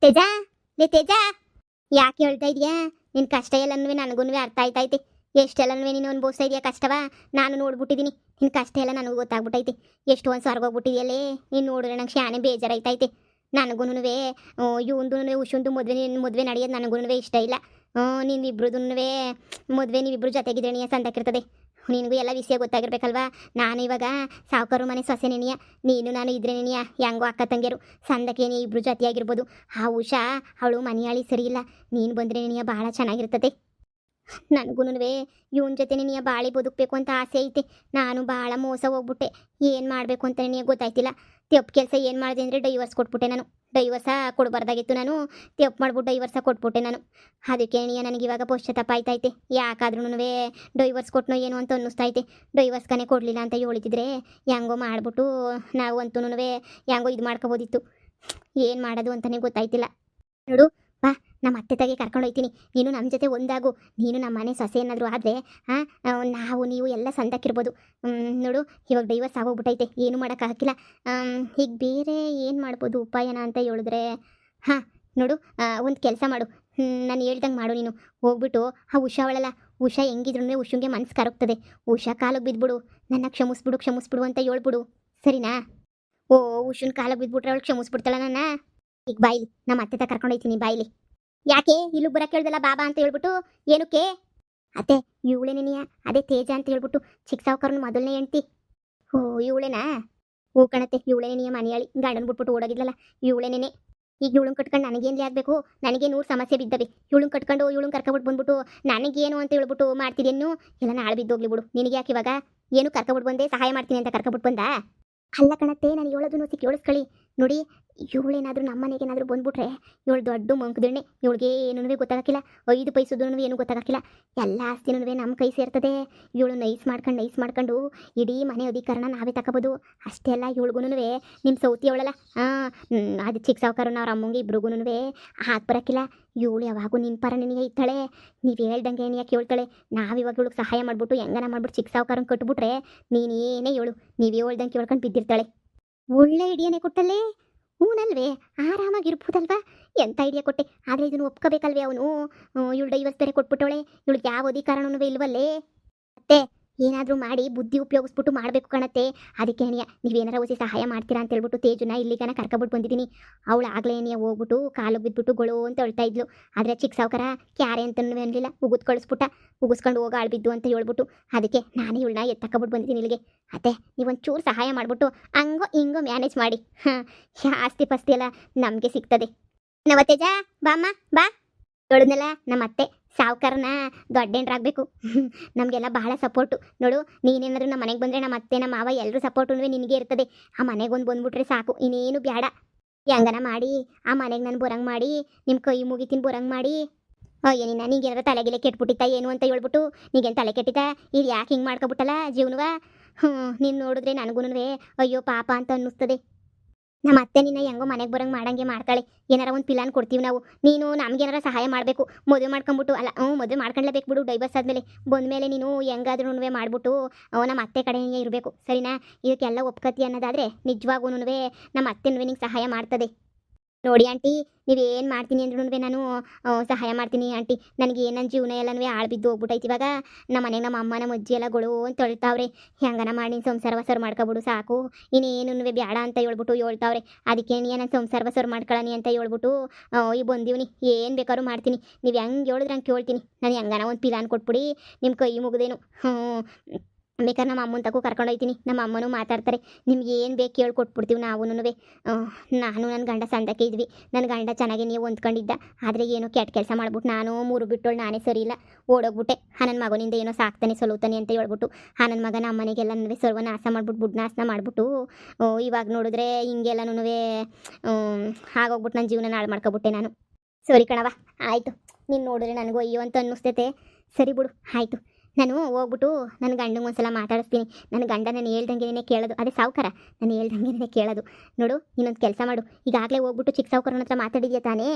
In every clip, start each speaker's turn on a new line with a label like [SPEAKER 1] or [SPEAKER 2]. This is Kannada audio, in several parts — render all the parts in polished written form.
[SPEAKER 1] ತೇಜ, ಲೇ ತೇಜ, ಯಾಕೆ ಹೇಳ್ತಾ ಇದೀಯಾ? ನಿನ್ ಕಷ್ಟ ಎಲ್ಲನೂ ನನಗೂ ಅರ್ಥ ಆಯ್ತೈತೆ. ಎಷ್ಟೆಲ್ಲನೂ ನೀನು ಅನ್ಭವಿಸ್ತಾ ಇದೀಯಾ ಕಷ್ಟವ? ನಾನು ನೋಡ್ಬಿಟ್ಟಿದ್ದೀನಿ. ನಿನ್ ಕಷ್ಟ ಎಲ್ಲ ನನಗೂ ಗೊತ್ತಾಗ್ಬಿಟ್ಟೈತೆ. ಎಷ್ಟೊಂದು ಸ್ವರ್ಗೋಗ್ಬಿಟ್ಟಿದೆಯಲ್ಲೇ. ನೀನು ನೋಡಿದ್ರೆ ನಂಗೆ ಶಾನೆ ಬೇಜಾರಾಯ್ತೈತೆ. ನನಗೂ ಇವಂದು ಉಶುಂದು ಮದುವೆ ನಡೆಯೋದು ನನಗೂ ಇಷ್ಟ ಇಲ್ಲ. ನೀನು ಇಬ್ರದೂ ಮದುವೆ ನೀವಿಬ್ರು ಜೊತೆಗಿದ್ರೆ ನೀ ಸಂದಕ್ಕಿರ್ತದೆ. ನಿನಗೂ ಎಲ್ಲ ವಿಷಯ ಗೊತ್ತಾಗಿರ್ಬೇಕಲ್ವಾ? ನಾನು ಇವಾಗ ಸಾವುಕಾರು ಮನೆ ಸೊಸೆ ನೆನೆಯ, ನೀನು ನಾನು ಇದ್ರೆ ನೆನೆಯ ಹೆಂಗೋ ಅಕ್ಕ ತಂಗಿಯರು ಸಂದಕ್ಕೆ ನೀ ಇಬ್ರು ಜೊತೆಯಾಗಿರ್ಬೋದು. ಆ ಉಷಾ ಅವಳು ಮನೆಯಾಳಿ ಸರಿ ಇಲ್ಲ. ನೀನು ಬಂದರೆ ನೆನೆಯ ಭಾಳ ಚೆನ್ನಾಗಿರ್ತದೆ. ನನಗೂ ಇವನ ಜೊತೆ ನೀನು ಬಾಳಿ ಬದುಕಬೇಕು ಅಂತ ಆಸೆ ಐತೆ. ನಾನು ಭಾಳ ಮೋಸ ಹೋಗ್ಬಿಟ್ಟೆ. ಏನು ಮಾಡಬೇಕು ಅಂತ ನನಗೆ ಗೊತ್ತಾಯ್ತಿಲ್ಲ. ತೆಪ್ಪು ಕೆಲಸ ಏನು ಮಾಡಿದೆ ಅಂದರೆ ಡೈವರ್ಸ್ ಕೊಟ್ಬಿಟ್ಟೆ ನಾನು. ಡೈವರ್ಸ ಕೊಡಬಾರ್ದಾಗಿತ್ತು ನಾನು. ತೆಪ್ಪು ಮಾಡ್ಬಿಟ್ಟು ಡೈವರ್ಸ ಕೊಟ್ಬಿಟ್ಟೆ ನಾನು. ಅದಕ್ಕೆ ನನಗೆ ಇವಾಗ ಪಶ್ಚಾತ್ತಾಪ ಆಯ್ತೈತೆ. ಯಾಕಾದ್ರೂ ಡೈವರ್ಸ್ ಕೊಟ್ಟನೋ ಏನೋ ಅಂತ ಅನ್ನಿಸ್ತೈತೆ. ಡೈವರ್ಸ್ಕನೇ ಕೊಡಲಿಲ್ಲ ಅಂತ ಹೇಳಿದ್ರೆ ಹೆಂಗೋ ಮಾಡಿಬಿಟ್ಟು ನಾವು ಅಂತೂ ಹೆಂಗೋ ಇದು ಮಾಡ್ಕೋಬೋದಿತ್ತು. ಏನು ಮಾಡೋದು ಅಂತಲೇ ಗೊತ್ತಾಯ್ತಿಲ್ಲ. ನೋಡು ಬಾ, ನಮ್ಮ ಅತ್ತೆ ತಾಗೆ ಕರ್ಕೊಂಡು ಹೋಗ್ತೀನಿ. ನೀನು ನಮ್ಮ ಜೊತೆ ಒಂದಾಗು. ನೀನು ನಮ್ಮ ಮನೆ ಸೊಸೆ ಏನಾದರೂ ಆದರೆ ನಾವು ನೀವು ಎಲ್ಲ ಸಂದಕ್ಕಿರ್ಬೋದು. ನೋಡು ಇವಾಗ ಡೈವರ್ಸ್ ಆಗೋಗ್ಬಿಟ್ಟೈತೆ. ಏನು ಮಾಡೋಕ್ಕಾಗಿಲ್ಲ. ಈಗ ಬೇರೆ ಏನು ಮಾಡ್ಬೋದು ಉಪಾಯನ ಅಂತ ಹೇಳಿದ್ರೆ, ನೋಡು ಒಂದು ಕೆಲಸ ಮಾಡು. ನಾನು ಹೇಳ್ದಂಗೆ ಮಾಡು. ನೀನು ಹೋಗ್ಬಿಟ್ಟು ಆ ಉಷಾ ಅವಳಲ್ಲ, ಉಷಾ ಹೆಂಗಿದ್ರು ಉಷಂಗೆ ಮನ್ಸು ಕರಗ್ತದೆ. ಉಷಾ ಕಾಲಿಗೆ ಬಿದ್ದುಬಿಡು, ನನ್ನ ಕ್ಷಮಿಸ್ಬಿಡು ಅಂತ ಹೇಳ್ಬಿಡು. ಸರಿನಾ? ಓ, ಉಷನ್ ಕಾಲಿಗೆ ಬಿದ್ದುಬಿಟ್ರೆ ಅವಳು ಕ್ಷಮಿಸ್ಬಿಡ್ತಾಳ ನನ್ನ. ಈಗ ಬಾಯ್ಲಿ, ನಮ್ಮ ಅತ್ತೆ ಕರ್ಕೊಂಡು ಹೋಗ್ತೀನಿ. ಬಾಯ್ಲಿ. ಯಾಕೆ ಇಲ್ಲೂ ಬರಕ್ಕೆ ಹೇಳ್ದಲ್ಲ ಬಾಬಾ ಅಂತ ಹೇಳ್ಬಿಟ್ಟು? ಏನಕ್ಕೆ ಅತ್ತೆ? ಇವಳೇನೇನಿಯ ಅದೇ ತೇಜ ಅಂತ ಹೇಳ್ಬಿಟ್ಟು ಚಿಕ್ಕ ಸಾವುಕಾರನ ಮೊದಲನೇ ಹೆಂಡ್ತಿ. ಓ ಇವಳೇನಾ? ಹೂ ಕಣತ್ತೆ, ಇವಳೇನೇನಿಯ ಮನೆಯಾಳಿ ಗಂಡನ ಬಿಟ್ಬಿಟ್ಟು ಓಡೋಗಿದ್ಲಲ್ಲ ಇವಳೇನೇನೆ. ಈಗ ಇವಳನ್ನ ಕಟ್ಕೊಂಡು ನನಗೇನು ಆಗಬೇಕು? ನನಗೆ 100 ಸಮಸ್ಯೆ ಬಿದ್ದವೆ. ಇವಳನ್ನ ಕಟ್ಕೊಂಡು ಇವಳನ್ನ ಕರ್ಕೊಬಿಟ್ಟು ಬಂದ್ಬಿಟ್ಟು ನನಗೇನು ಅಂತ ಹೇಳ್ಬಿಟ್ಟು ಮಾಡ್ತಿದ್ದೇನು? ಎಲ್ಲ ನಾಳೆ ಬಿದ್ದೋಗ್ಲಿ ಬಿಡು. ನಿನಗೆ ಯಾಕೆ ಇವಾಗ? ಏನು ಕರ್ಕೊಬಿಟ್ಟು ಬಂದೆ, ಸಹಾಯ ಮಾಡ್ತೀನಿ ಅಂತ ಕರ್ಕೊಬಿಟ್ಟು ಬಂದ? ಅಲ್ಲ ಕಣತ್ತೆ, ನಾನು ಹೇಳೋದನ್ನು ಕೇಳಿಸ್ಕೊಳ್ಳಿ. ನೋಡಿ, ಇವಳೇನಾದರೂ ನಮ್ಮ ಮನೆಗೆ ಏನಾದರೂ ಬಂದ್ಬಿಟ್ರೆ ಇವಳು ದೊಡ್ಡ ಮಂಕದಣ್ಣೆ. ಇವಳಿಗೆ ಏನೂ ಗೊತ್ತಾಗಕ್ಕಿಲ್ಲ. 5 ಪೈಸದೂ ಏನೂ ಗೊತ್ತಾಗಕ್ಕಿಲ್ಲ. ಎಲ್ಲ ಆಸ್ತಿನೂ ನಮ್ಮ ಕೈ ಸೇರ್ತದೆ. ಇವಳು ನೈಸ್ ಮಾಡ್ಕೊಂಡು ಇಡೀ ಮನೆ ಅಧಿಕಾರನ ನಾವೇ ತಗೋಬೋದು. ಅಷ್ಟೇ ಅಲ್ಲ, ಇವಳಿಗೂ ನಿಮ್ಮ ಸೌತಿ ಅವಳಲ್ಲ, ಅದು ಚಿಕ್ಕ ಸಾವುಕಾರನ ಅವ್ರ ಅಮ್ಮಂಗೆ ಇಬ್ರಿಗೂ ಹಾಕಿ ಬರೋಕ್ಕಿಲ್ಲ. ಇವಳು ಯಾವಾಗೂ ನಿನ್ನ ಪರ ನಿನಗೆ ಇತ್ತಾಳೆ. ನೀವು ಹೇಳ್ದಂಗೆ ಏನಿಯಾ ಕೇಳ್ತಾಳೆ. ನಾವಿವಾಗ ಇವಳಿಗೆ ಸಹಾಯ ಮಾಡಿಬಿಟ್ಟು ಹೆಂಗನ ಮಾಡ್ಬಿಟ್ಟು ಚಿಕ್ಕ ಸಾವುಕಾರನ ಕಟ್ಬಿಟ್ರೆ ನೀನೇನೇ ಹೇಳು, ನೀವು ಹೇಳ್ದಂಗೆ ಕೇಳ್ಕೊಂಡು ಬಿದ್ದಿರ್ತಾಳೆ. ಒಳ್ಳೆ ಐಡಿಯಾನೇ ಕೊಟ್ಟಲ್ಲೇ. ಹೂನಲ್ವೇ? ಆರಾಮಾಗಿರ್ಬೋದಲ್ವಾ? ಎಂಥ ಐಡಿಯಾ ಕೊಟ್ಟೆ. ಆದರೆ ಇದನ್ನು ಒಪ್ಕೋಬೇಕಲ್ವೇ ಅವನು? ಇವಳು ಡೈವರ್ಸ್ ಬೇರೆ ಕೊಟ್ಬಿಟ್ಟವಳೆ. ಇವಳಿಗೆ ಯಾವ ಅಧಿಕಾರನೂ ಇಲ್ವಲ್ಲೇ? ಮತ್ತೆ ಏನಾದರೂ ಮಾಡಿ ಬುದ್ಧಿ ಉಪಯೋಗಿಸ್ಬಿಟ್ಟು ಮಾಡಬೇಕು ಕಣತ್ತೆ. ಅದಕ್ಕೆ ನೀವೇನಾರ ಹೊಸಿ ಸಹಾಯ ಮಾಡ್ತೀರಾ ಅಂತ ಹೇಳ್ಬಿಟ್ಟು ತೇಜುನ ಇಲ್ಲಿಗನ ಕರ್ಕೊಬಿಟ್ಟು ಬಂದಿದ್ದೀನಿ. ಅವಳು ಆಗಲೇ ಹೋಗ್ಬಿಟ್ಟು ಕಾಲು ಬಿದ್ದುಬಿಟ್ಟು ಗೊಳು ಅಂತ ಹೇಳ್ತಾ ಇದ್ಲು. ಆದರೆ ಚಿಕ್ಕ ಸಾವುಕಾರ ಕ್ಯಾರೆ ಅಂತನೂ ಅನ್ನಲಿಲ್ಲ. ಉಗಿದ್ ಕಳಿಸ್ಬಿಟ್ಟ. ಉಗಿಸ್ಕೊಂಡು ಹೋಗಿ ಆಳ್ಬಿದ್ದು ಅಂತ ಹೇಳ್ಬಿಟ್ಟು ಅದಕ್ಕೆ ನಾನು ಇವಳನ್ನ ಎತ್ತಕೊಬಿಟ್ಟು ಬಂದಿದ್ದೀನಿ ಇಲ್ಲಿಗೆ. ಅತ್ತೆ, ನೀವೊಂಚೂರು ಸಹಾಯ ಮಾಡಿಬಿಟ್ಟು ಹಂಗೋ ಹಿಂಗೋ ಮ್ಯಾನೇಜ್ ಮಾಡಿ. ಆಸ್ತಿ ಪಸ್ತಿ ಎಲ್ಲ ನಮಗೆ ಸಿಗ್ತದೆ. ನವತ್ತೇಜ ಬಾಮ್ಮ ಬಾ. ಹೇಳಿದ್ನಲ್ಲ ನಮ್ಮ ಅತ್ತೆ ಸಾವುಕಾರನ ದೊಡ್ಡೇನ್ರಾಗಬೇಕು. ನಮಗೆಲ್ಲ ಬಹಳ ಸಪೋರ್ಟು. ನೋಡು, ನೀನೇನಾದರೂ ನಮ್ಮ ಮನೆಗೆ ಬಂದರೆ ನಮ್ಮ ಅತ್ತೆ ನಮ್ಮ ಮಾವ ಎಲ್ಲರೂ ಸಪೋರ್ಟು ನಿನಗೆ ಇರ್ತದೆ. ಆ ಮನೆಗೆ ಬಂದುಬಿಟ್ರೆ ಸಾಕು, ಇನ್ನೇನು ಬೇಡ. ಹೆಂಗನ ಮಾಡಿ ಆ ಮನೆಗೆ ನಾನು ಬರಂಗೆ ಮಾಡಿ, ನಿಮ್ಮ ಕೈ ಮುಗಿತೀನಿ ಬರಂಗೆ ಮಾಡಿ. ಏನಿನ್ನ ನೀಗೇನಾರ ತಲೆಗಿಲೆ ಕೆಟ್ಬಿಟ್ಟಿತ್ತ ಏನು ಅಂತ ಹೇಳ್ಬಿಟ್ಟು ನೀಗೇನು ತಲೆ ಕೆಟ್ಟಿತ್ತ? ಇದು ಯಾಕೆ ಹಿಂಗೆ ಮಾಡ್ಕೊಬಿಟ್ಟಲ್ಲ ಜೀವನವ? ನೀನು ನೋಡಿದ್ರೆ ನನಗೂ ಅಯ್ಯೋ ಪಾಪ ಅಂತ ಅನ್ನಿಸ್ತದೆ. ನಮ್ಮ ಅತ್ತೆ ನಿನ್ನ ಹೆಂಗೋ ಮನೆಗೆ ಬರೋಂಗೆ ಮಾಡಂಗೆ ಮಾಡ್ತಾಳೆ. ಏನಾರ ಒಂದು ಪ್ಲಾನ್ ಕೊಡ್ತೀವಿ ನಾವು. ನೀನು ನಮಗೇನಾರ ಸಹಾಯ ಮಾಡಬೇಕು. ಮದುವೆ ಮಾಡ್ಕೊಂಬಿಟ್ಟು ಅಲ್ಲ, ಮದುವೆ ಮಾಡ್ಕೊಂಡ್ಲೇಬೇಕು ಬಿಡು. ಡೈವರ್ಸ್ ಆದಮೇಲೆ ಬಂದಮೇಲೆ ನೀನು ಹೆಂಗಾದ್ರೂ ಮಾಡಿಬಿಟ್ಟು ನಮ್ಮ ಅತ್ತೆ ಕಡೆಯೇ ಇರಬೇಕು. ಸರಿನಾ? ಇದಕ್ಕೆಲ್ಲ ಒಪ್ಕತಿ ಅನ್ನೋದಾದರೆ ನಿಜವಾಗೂ ನಮ್ಮ ಅತ್ತೆನೂ ನಿಂಗೆ ಸಹಾಯ ಮಾಡ್ತದೆ. ನೋಡಿ ಆಂಟಿ, ನೀವೇನು ಮಾಡ್ತೀನಿ ಅಂದ್ರೂ ನಾನು ಸಹಾಯ ಮಾಡ್ತೀನಿ ಆಂಟಿ. ನನಗೆ ನನ್ನ ಜೀವನ ಎಲ್ಲನೂ ಆಳ್ಬಿದ್ದು ಹೋಗ್ಬಿಟ್ಟೈತಿ. ಇವಾಗ ನಮ್ಮ ಮನೆಗೆ ನಮ್ಮ ಅಮ್ಮ ನಮ್ಮ ಅಜ್ಜಿ ಎಲ್ಲ ಗೊಳು ಅಂತ ಹೇಳ್ತಾವ್ರೆ. ಹೆಂಗನ ಮಾಡಿ ಸಂಸಾರ ಮಾಡ್ಕೊಬಿಡು ಸಾಕು, ಇನ್ನೇನು ಬೇಡ ಅಂತ ಹೇಳ್ಬಿಟ್ಟು ಹೇಳ್ತಾವ್ರೆ. ಅದಕ್ಕೆ ನಾನು ಸಂಸಾರ ಮಾಡ್ಕೊಳ್ಳಿ ಅಂತ ಹೇಳ್ಬಿಟ್ಟು ಈ ಬಂದೀವ್ನಿ. ಏನು ಬೇಕಾದ್ರೂ ಮಾಡ್ತೀನಿ. ನೀವು ಹೆಂಗೆ ಹೇಳಿದ್ರೆ ಹಂಗೆ ಕೇಳ್ತೀನಿ. ನಾನು ಹೆಂಗನ ಒಂದು ಪಿಲಾನ್ ಕೊಟ್ಬಿಡಿ, ನಿಮ್ಮ ಕೈ ಮುಗಿದೇನು ಬೇಕಾದ್ರೆ ನಮ್ಮ ಅಮ್ಮನ ತಗೋ ಕರ್ಕೊಂಡು ಹೋಗ್ತೀನಿ. ನಮ್ಮ ಅಮ್ಮನೂ ಮಾತಾಡ್ತಾರೆ. ನಿಮ್ಗೆ ಏನು ಬೇಕು ಹೇಳ್ಕೊಟ್ಬಿಡ್ತೀವಿ ನಾವು. ನಾನು ನನ್ನ ಗಂಡ ಸಂದಕ್ಕೆ ಇದ್ವಿ. ನನ್ನ ಗಂಡ ಚೆನ್ನಾಗಿ ನೀವು ಹೊಂದ್ಕೊಂಡಿದ್ದ. ಆದರೆ ಏನೋ ಕೆಟ್ಟ ಕೆಲಸ ಮಾಡ್ಬಿಟ್ಟು ನಾನು 3 ಬಿಟ್ಟೋಳು ನಾನೇ ಸರಿ ಇಲ್ಲ, ಓಡೋಗ್ಬಿಟ್ಟೆ. ನನ್ನ ಮಗನಿಂದ ಏನೋ ಸಾಕ್ತಾನೆ ಸಲುತಾನೆ ಅಂತ ಹೇಳ್ಬಿಟ್ಟು ನನ್ನ ಮಗ ನಮ್ಮ ಮನೆಗೆಲ್ಲ ಸರ್ವನಾಶ ಮಾಡ್ಬಿಟ್ಟು ಬುಡ್ನಾಶನ ಮಾಡಿಬಿಟ್ಟು ಇವಾಗ ನೋಡಿದ್ರೆ ಹಿಂಗೆಲ್ಲನೂ ಆಗೋಗ್ಬಿಟ್ಟು ನನ್ನ ಜೀವನ ಹಾಳು ಮಾಡ್ಕೊಬಿಟ್ಟೆ ನಾನು. ಸರಿ ಕಣವ, ಆಯಿತು. ನೀನು ನೋಡಿದ್ರೆ ನನಗೂ ಅಯ್ಯೋ ಅಂತ ಅನ್ನಿಸ್ತೈತೆ. ಸರಿ ಬಿಡು, ಆಯಿತು. ನಾನು ಹೋಗ್ಬಿಟ್ಟು ನನ್ನ ಗಂಡಂಗೆ ಒಂದ್ಸಲ ಮಾತಾಡಿಸ್ತೀನಿ. ನನ್ನ ಗಂಡ ನಾನು ಹೇಳ್ದಂಗೆನೇ ಕೇಳೋದು. ಅದೇ ಸಾವುಕಾರ ನಾನು ಹೇಳ್ದಂಗೆನೇ ಕೇಳೋದು. ನೋಡು, ಇನ್ನೊಂದು ಕೆಲಸ ಮಾಡು. ಈಗಾಗಲೇ ಹೋಗ್ಬಿಟ್ಟು ಚಿಕ್ಕ ಸಾವುಕಾರನ ಹತ್ರ ಮಾತಾಡಿದ್ಯಾ ತಾನೇ?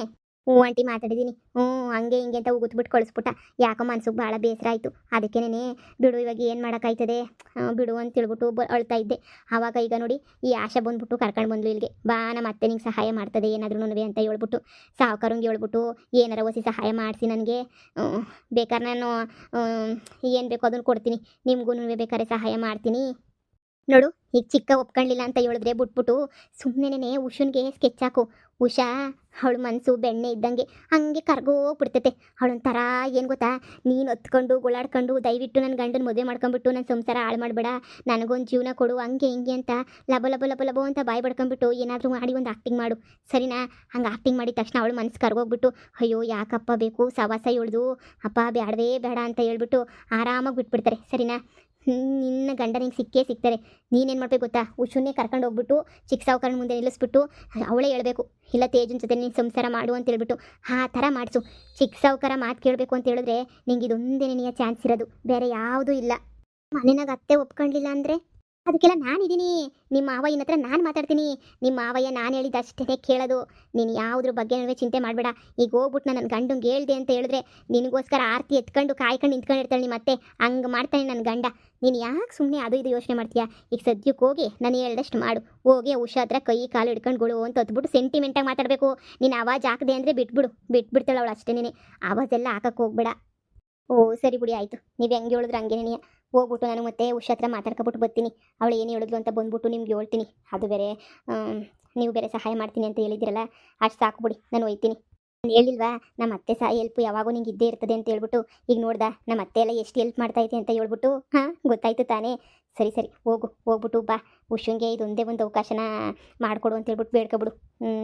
[SPEAKER 1] ಹ್ಞೂ ಆಂಟಿ ಮಾತಾಡಿದ್ದೀನಿ. ಹ್ಞೂ ಹಂಗೆ ಹಿಂಗೆ ಅಂತ ಉಗುತ್ಬಿಟ್ಟು ಕಳಿಸ್ಬಿಟ್ಟ. ಯಾಕೋ ಮನ್ಸಿಗೆ ಭಾಳ ಬೇಸರ ಆಯಿತು. ಅದಕ್ಕೇನೆ ಬಿಡು ಇವಾಗ ಏನು ಮಾಡೋಕ್ಕಾಯ್ತದೆ, ಬಿಡು ಅಂತ ಹೇಳ್ಬಿಟ್ಟು ಅಳ್ತಾ ಇದ್ದೆ. ಆವಾಗ ಈಗ ನೋಡಿ ಈ ಆಶಾ ಬಂದ್ಬಿಟ್ಟು ಕರ್ಕೊಂಡು ಬಂದ್ಲು ಇಲ್ಲಿಗೆ. ಬಾ ನಮ್ಮ ಅತ್ತೆ ನಿಂಗೆ ಸಹಾಯ ಮಾಡ್ತದೆ ಏನಾದ್ರೂ ಅಂತ ಹೇಳ್ಬಿಟ್ಟು ಸಾವುಕಾರಂಗೆ ಹೇಳ್ಬಿಟ್ಟು ಏನಾರ ಹೊಸಿ ಸಹಾಯ ಮಾಡಿಸಿ ನನಗೆ, ಬೇಕಾದ್ರೆ ನಾನು ಏನು ಬೇಕೋ ಅದನ್ನು ಕೊಡ್ತೀನಿ, ನಿಮ್ಗೂ ಬೇಕಾದ್ರೆ ಸಹಾಯ ಮಾಡ್ತೀನಿ ನೋಡು. ಈಗ ಚಿಕ್ಕ ಒಪ್ಕೊಳ್ಳಿಲ್ಲ ಅಂತ ಹೇಳಿದ್ರೆ ಬಿಟ್ಬಿಟ್ಟು ಸುಮ್ಮನೆ ಉಷನ್ಗೆ ಸ್ಕೆಚ್ ಹಾಕು. ಉಷಾ ಅವಳ ಮನಸ್ಸು ಬೆಣ್ಣೆ ಇದ್ದಂಗೆ ಹಂಗೆ ಕರ್ಗೋಗ್ಬಿಡ್ತೈತೆ. ಅವಳೊಂಥರ ಏನು ಗೊತ್ತಾ, ನೀನು ಹೊತ್ಕೊಂಡು ಗುಳಾಡ್ಕೊಂಡು ದಯವಿಟ್ಟು ನನ್ನ ಗಂಡನ ಮದುವೆ ಮಾಡ್ಕೊಂಬಿಟ್ಟು ನನ್ನ ಸಂಸಾರ ಹಾಳು ಮಾಡಬೇಡ, ನನಗೊಂದು ಜೀವನ ಕೊಡು, ಹಂಗೆ ಹಿಂಗೆ ಅಂತ ಲಬ ಲಬ ಲಬ ಲಬೋ ಅಂತ ಬಾಯಿ ಬಡ್ಕೊಂಬಿಟ್ಟು ಏನಾದರೂ ಮಾಡಿ ಒಂದು ಆ್ಯಕ್ಟಿಂಗ್ ಮಾಡು, ಸರಿನಾ? ಹಂಗೆ ಆ್ಯಕ್ಟಿಂಗ್ ಮಾಡಿದ ತಕ್ಷಣ ಅವಳು ಮನಸ್ಸು ಕರ್ಗೋಗ್ಬಿಟ್ಟು ಅಯ್ಯೋ ಯಾಕಪ್ಪ ಬೇಕು ಸವಾಸ ಹೇಳ್ದು, ಅಪ್ಪ ಬೇಡವೇ ಬೇಡ ಅಂತ ಹೇಳ್ಬಿಟ್ಟು ಆರಾಮಾಗಿ ಬಿಟ್ಬಿಡ್ತಾರೆ, ಸರಿನಾ? ನಿನ್ನ ಗಂಡ ನಿಂಗೆ ಸಿಕ್ಕೇ ಸಿಗ್ತಾರೆ. ನೀನೇನು ಮಾಡ್ಬೇಕು ಗೊತ್ತಾ, ಉಷುನ್ನೇ ಕರ್ಕೊಂಡು ಹೋಗ್ಬಿಟ್ಟು ಚಿಕ್ಕ ಸಾವುಕಾರನ ಮುಂದೆ ನಿಲ್ಲಿಸ್ಬಿಟ್ಟು ಅವಳೇ ಹೇಳ್ಬೇಕು, ಇಲ್ಲ ತೇಜನ್ ಜೊತೆ ನೀನು ಸಂಸಾರ ಮಾಡು ಅಂತ ಹೇಳ್ಬಿಟ್ಟು ಆ ಥರ ಮಾಡಿಸು. ಚಿಕ್ಕ ಸಾವುಕಾರ ಮಾತು ಕೇಳಬೇಕು ಅಂತ ಹೇಳಿದ್ರೆ ನಿಂಗೆ ಇದೊಂದೇ ನಿನಗೆ ಚಾನ್ಸ್ ಇರೋದು, ಬೇರೆ ಯಾವುದೂ ಇಲ್ಲ. ಮನೆನಾಗ ಅತ್ತೆ ಒಪ್ಕೊಳ್ಳಿಲ್ಲ ಅಂದರೆ ಅದಕ್ಕೆಲ್ಲ ನಾನಿದ್ದೀನಿ, ನಿಮ್ಮ ಮಾವಯ್ಯನ ಹತ್ರ ನಾನು ಮಾತಾಡ್ತೀನಿ. ನಿಮ್ಮ ಮಾವಯ್ಯ ನಾನು ಹೇಳಿದಷ್ಟೇ ಕೇಳೋದು. ನೀನು ಯಾವುದ್ರ ಬಗ್ಗೆ ಚಿಂತೆ ಮಾಡಬೇಡ. ಈಗ ಹೋಗ್ಬಿಟ್ಟು ನನ್ನ ಗಂಡಂಗೆ ಹೇಳ್ದೆ ಅಂತ ಹೇಳಿದ್ರೆ ನಿನಗೋಸ್ಕರ ಆರತಿ ಎತ್ಕೊಂಡು ಕಾಯ್ಕೊಂಡು ನಿಂತ್ಕೊಂಡಿರ್ತಾಳೆ ನಿಮ್ಮ ಅತ್ತೆ, ಹಂಗೆ ಮಾಡ್ತಾನೆ ನನ್ನ ಗಂಡ. ನೀನು ಯಾಕೆ ಸುಮ್ಮನೆ ಅದು ಇದು ಯೋಚನೆ ಮಾಡ್ತೀಯಾ? ಈಗ ಸದ್ಯಕ್ಕೆ ಹೋಗಿ ನಾನು ಹೇಳ್ದಷ್ಟು ಮಾಡು. ಹೋಗಿ ಉಷಾ ಹತ್ರ ಕೈ ಕಾಲು ಹಿಡ್ಕೊಂಡ್ಗಳು ಅಂತ ಹೊತ್ಬಿಟ್ಟು ಸೆಂಟಿಮೆಂಟಾಗಿ ಮಾತಾಡಬೇಕು. ನೀನು ಆವಾಜ್ ಹಾಕದೆ ಅಂದರೆ ಬಿಟ್ಬಿಡ್ತಾಳೆ ಅವಳು ಅಷ್ಟೇ. ಆವಾಜೆಲ್ಲ ಹಾಕಕ್ಕೆ ಹೋಗ್ಬೇಡ. ಓ ಸರಿ ಬಿಡಿ ಆಯಿತು, ನೀವು ಹೆಂಗೆ ಹೇಳಿದ್ರೆ ಹಂಗೇನೇ. ಹೋಗ್ಬಿಟ್ಟು ನಾನು ಮತ್ತೆ ಉಷಾ ಹತ್ರ ಮಾತಾಡ್ಕೊಬಿಟ್ಟು ಬರ್ತೀನಿ. ಅವಳು ಏನು ಹೇಳಿದ್ಲು ಅಂತ ಬಂದ್ಬಿಟ್ಟು ನಿಮ್ಗೆ ಹೇಳ್ತೀನಿ. ಅದು ಬೇರೆ ನೀವು ಬೇರೆ ಸಹಾಯ ಮಾಡ್ತೀನಿ ಅಂತ ಹೇಳಿದಿರಲ್ಲ, ಅಷ್ಟು ಸಾಕು ಬಿಡಿ, ನಾನು ಹೋಯ್ತೀನಿ. ನಾನು ಹೇಳಿಲ್ವಾ ನಮ್ಮ ಅತ್ತೆ ಹೆಲ್ಪ್ ಯಾವಾಗೂ ನಿಂಗೆ ಇದ್ದೇ ಇರ್ತದೆ ಅಂತ ಹೇಳ್ಬಿಟ್ಟು. ಈಗ ನೋಡ್ದ ನಮ್ಮ ಅತ್ತೆ ಎಲ್ಲ ಎಷ್ಟು ಹೆಲ್ಪ್ ಮಾಡ್ತೈತೆ ಅಂತ ಹೇಳ್ಬಿಟ್ಟು, ಹಾಂ ಗೊತ್ತಾಯ್ತು ತಾನೇ. ಸರಿ ಸರಿ ಹೋಗ್ಬಿಟ್ಟು ಬಾ. ಉಷಂಗೆ ಇದೊಂದೇ ಒಂದು ಅವಕಾಶನ ಮಾಡಿಕೊಡು ಅಂತ ಹೇಳ್ಬಿಟ್ಟು ಬೇಡ್ಕೊಬಿಡು.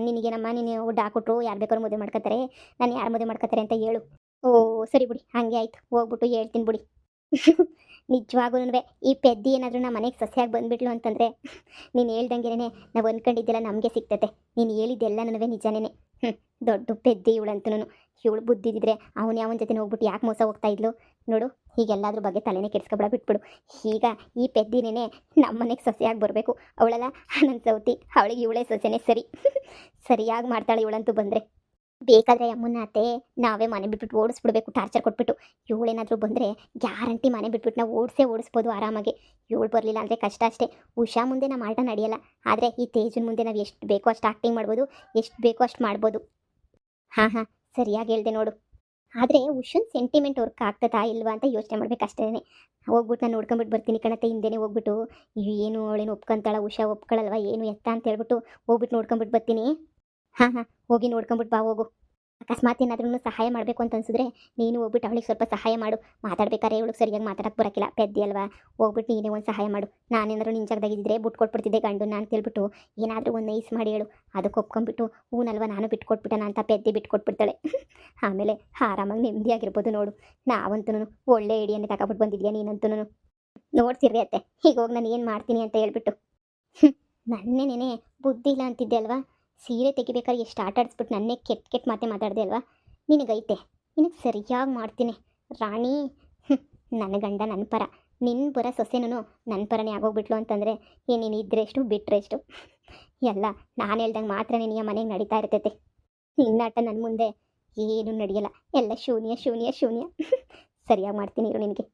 [SPEAKER 1] ನಿನಗೇನಮ್ಮ, ನೀನು ಡಾಕ್ಟ್ರು ಯಾರು ಬೇಕಾದ್ರೂ ಮದುವೆ ಮಾಡ್ಕೊತಾರೆ, ನಾನು ಯಾರು ಮದುವೆ ಮಾಡ್ಕೊತಾರೆ ಅಂತ ಹೇಳು. ಓ ಸರಿ ಬಿಡಿ, ಹಾಗೆ ಆಯ್ತು, ಹೋಗ್ಬಿಟ್ಟು ಹೇಳ್ತೀನಿ ಬಿಡಿ. ನಿಜವಾಗೂ ಈ ಪೆದ್ದಿ ಏನಾದರೂ ನಮ್ಮ ಮನೆಗೆ ಸೊಸೆಯಾಗಿ ಬಂದುಬಿಟ್ಲು ಅಂತಂದರೆ ನೀನು ಹೇಳ್ದಂಗೆನೇ ನಾವು ಅಂದ್ಕೊಂಡಿದ್ದೆಲ್ಲ ನಮಗೆ ಸಿಗ್ತತೆ. ನೀನು ಹೇಳಿದ್ದೆಲ್ಲ ನನಗೆ ನಿಜನೇ. ದೊಡ್ಡ ಪೆದ್ದಿ ಇವಳಂತೂ. ಇವಳು ಬುದ್ಧಿದ್ರೆ ಅವನು ಯಾವನ ಜೊತೆ ಹೋಗ್ಬಿಟ್ಟು ಯಾಕೆ ಮೋಸ ಹೋಗ್ತಾ ಇದ್ಲು ನೋಡು. ಹೀಗೆಲ್ಲದ್ರ ಬಗ್ಗೆ ತಲೆನೇ ಕೆಡಿಸ್ಕೊಬೇಡ, ಬಿಟ್ಬಿಡು. ಈಗ ಈ ಪೆದ್ದಿನೇ ನಮ್ಮ ಮನೆಗೆ ಸೊಸೆಯಾಗಿ ಬರಬೇಕು. ಅವಳೆಲ್ಲ ನನ್ನ ಸೌತಿ, ಅವಳಿಗೆ ಇವಳೇ ಸೊಸೆನೇ ಸರಿ. ಸರಿಯಾಗಿ ಮಾಡ್ತಾಳೆ ಇವಳಂತೂ ಬಂದರೆ. ಬೇಕಾದರೆ ಅಮ್ಮನ ಅತ್ತೆ ನಾವೇ ಮನೆ ಬಿಟ್ಬಿಟ್ಟು ಓಡಿಸ್ಬಿಡ್ಬೇಕು, ಟಾರ್ಚರ್ ಕೊಟ್ಬಿಟ್ಟು. ಇವಳೇನಾದರೂ ಬಂದರೆ ಗ್ಯಾರಂಟಿ ಮನೆ ಬಿಟ್ಬಿಟ್ಟು ನಾವು ಓಡಿಸ್ಬೋದು ಆರಾಮಾಗಿ. ಇವಳು ಬರಲಿಲ್ಲ ಅಂದರೆ ಕಷ್ಟ ಅಷ್ಟೇ. ಉಷಾ ಮುಂದೆ ನಮ್ಮ ಆಟ ನಡೆಯಲ್ಲ, ಆದರೆ ಈ ತೇಜನ್ ಮುಂದೆ ನಾವು ಎಷ್ಟು ಬೇಕೋ ಅಷ್ಟು ಆ್ಯಕ್ಟಿಂಗ್ ಮಾಡ್ಬೋದು, ಎಷ್ಟು ಬೇಕೋ ಅಷ್ಟು ಮಾಡ್ಬೋದು. ಹಾಂ ಸರಿಯಾಗಿ ಹೇಳ್ದೆ ನೋಡು. ಆದರೆ ಉಷನ್ ಸೆಂಟಿಮೆಂಟ್ ವರ್ಕ್ ಆಗ್ತದಾ ಇಲ್ವಾ ಅಂತ ಯೋಚನೆ ಮಾಡ್ಬೇಕಷ್ಟೇ. ಹೋಗ್ಬಿಟ್ಟು ನಾನು ನೋಡ್ಕೊಂಬಿಟ್ಟು ಬರ್ತೀನಿ ಕಣತ್ತೆ. ಹಿಂದೆನೇ ಹೋಗ್ಬಿಟ್ಟು ಏನು ಅವಳೇನು ಒಪ್ಕೊಂತಾಳ, ಉಷಾ ಒಪ್ಕೊಳ್ಳಲ್ವ ಏನು ಎತ್ತ ಅಂತ ಹೇಳ್ಬಿಟ್ಟು ಹೋಗ್ಬಿಟ್ಟು ನೋಡ್ಕೊಂಬಿಟ್ಟು ಬರ್ತೀನಿ. ಹಾಂ ಹೋಗಿ ನೋಡ್ಕೊಂಬಿಟ್ಟು ಬಾ ಹೋಗು. ಅಕಸ್ಮಾತ್ ಏನಾದ್ರೂ ಸಹಾಯ ಮಾಡಬೇಕು ಅಂತ ಅನ್ಸಿದ್ರೆ ನೀನು ಹೋಗ್ಬಿಟ್ಟು ಅವಳಿಗೆ ಸ್ವಲ್ಪ ಸಹಾಯ ಮಾಡು. ಮಾತಾಡ್ಬೇಕಾದ್ರೆ ಇವಳಿಗೆ ಸರಿಯಾಗಿ ಮಾತಾಡಕ್ಕೆ ಬರೋಕ್ಕಿಲ್ಲ, ಪೆದ್ದಿ ಅಲ್ವಾ. ಹೋಗ್ಬಿಟ್ಟು ನೀನೇ ಒಂದು ಸಹಾಯ ಮಾಡು. ನಾನೇನಾದ್ರು ನಿನ್ನ ಜಾಗದಾಗಿದ್ದರೆ ಬಿಟ್ಟು ಕೊಟ್ಬಿಡ್ತಿದ್ದೆ ಗಂಡನ್ನ ಅಂತ ಹೇಳ್ಬಿಟ್ಟು ಏನಾದರೂ ಒಂದು ನೈಸ್ ಮಾಡಿ ಹೇಳು. ಅದಕ್ಕೆ ಒಪ್ಕೊಂಬಿಟ್ಟು ಹೂನಲ್ವ ನಾನು ಬಿಟ್ಕೊಟ್ಬಿಟ್ಟಣ ಅಂತ ಪೆದ್ದಿ ಬಿಟ್ಕೊಟ್ಬಿಡ್ತಾಳೆ. ಆಮೇಲೆ ಆರಾಮಾಗಿ ನೆಮ್ಮದಿಯಾಗಿರ್ಬೋದು ನೋಡು. ನಾವಂತೂ ಒಳ್ಳೆ ಐಡಿಯಾನೇ ತಗೊಬಿಟ್ಟು ಬಂದಿದ್ಯಾ ನೀನಂತೂ. ನೋಡ್ತಿರ್ರಿ ಅತ್ತೆ, ಈಗ ಹೋಗಿ ನಾನು ಏನು ಮಾಡ್ತೀನಿ ಅಂತ ಹೇಳ್ಬಿಟ್ಟು. ನನ್ನೇನೇ ಬುದ್ಧಿ ಇಲ್ಲ ಅಂತಿದ್ದೆ ಅಲ್ವಾ. ಸೀರೆ ತೆಗಿಬೇಕಾದ್ರೆ ಎಷ್ಟು ಆಟ ಆಡಿಸ್ಬಿಟ್ಟು ನನ್ನೇ ಕೆಟ್ಟ ಮಾತೆ ಮಾತಾಡಿದೆ ಅಲ್ವಾ. ನಿನಗೈತೆ, ನಿನಗೆ ಸರಿಯಾಗಿ ಮಾಡ್ತೀನಿ ರಾಣಿ. ನನ್ನ ಗಂಡ ನನ್ನ ಪರ, ನಿನ್ನ ಪರ ಸೊಸೆನೂ ನನ್ನ ಪರನೇ ಆಗೋಗ್ಬಿಟ್ಲು ಅಂತಂದರೆ ನೀನು ಇದ್ರೆಷ್ಟು ಬಿಟ್ಟರೆಷ್ಟು. ಎಲ್ಲ ನಾನು ಹೇಳ್ದಂಗೆ ಮಾತ್ರ ನಿನಗೆ ಮನೆಗೆ ನಡೀತಾ ಇರ್ತೈತೆ. ನಿನ್ನಾಟ ನನ್ನ ಮುಂದೆ ಏನೂ ನಡೆಯಲ್ಲ, ಎಲ್ಲ ಶೂನ್ಯ. ಸರಿಯಾಗಿ ಮಾಡ್ತೀನಿ ಇರು ನಿನಗೆ.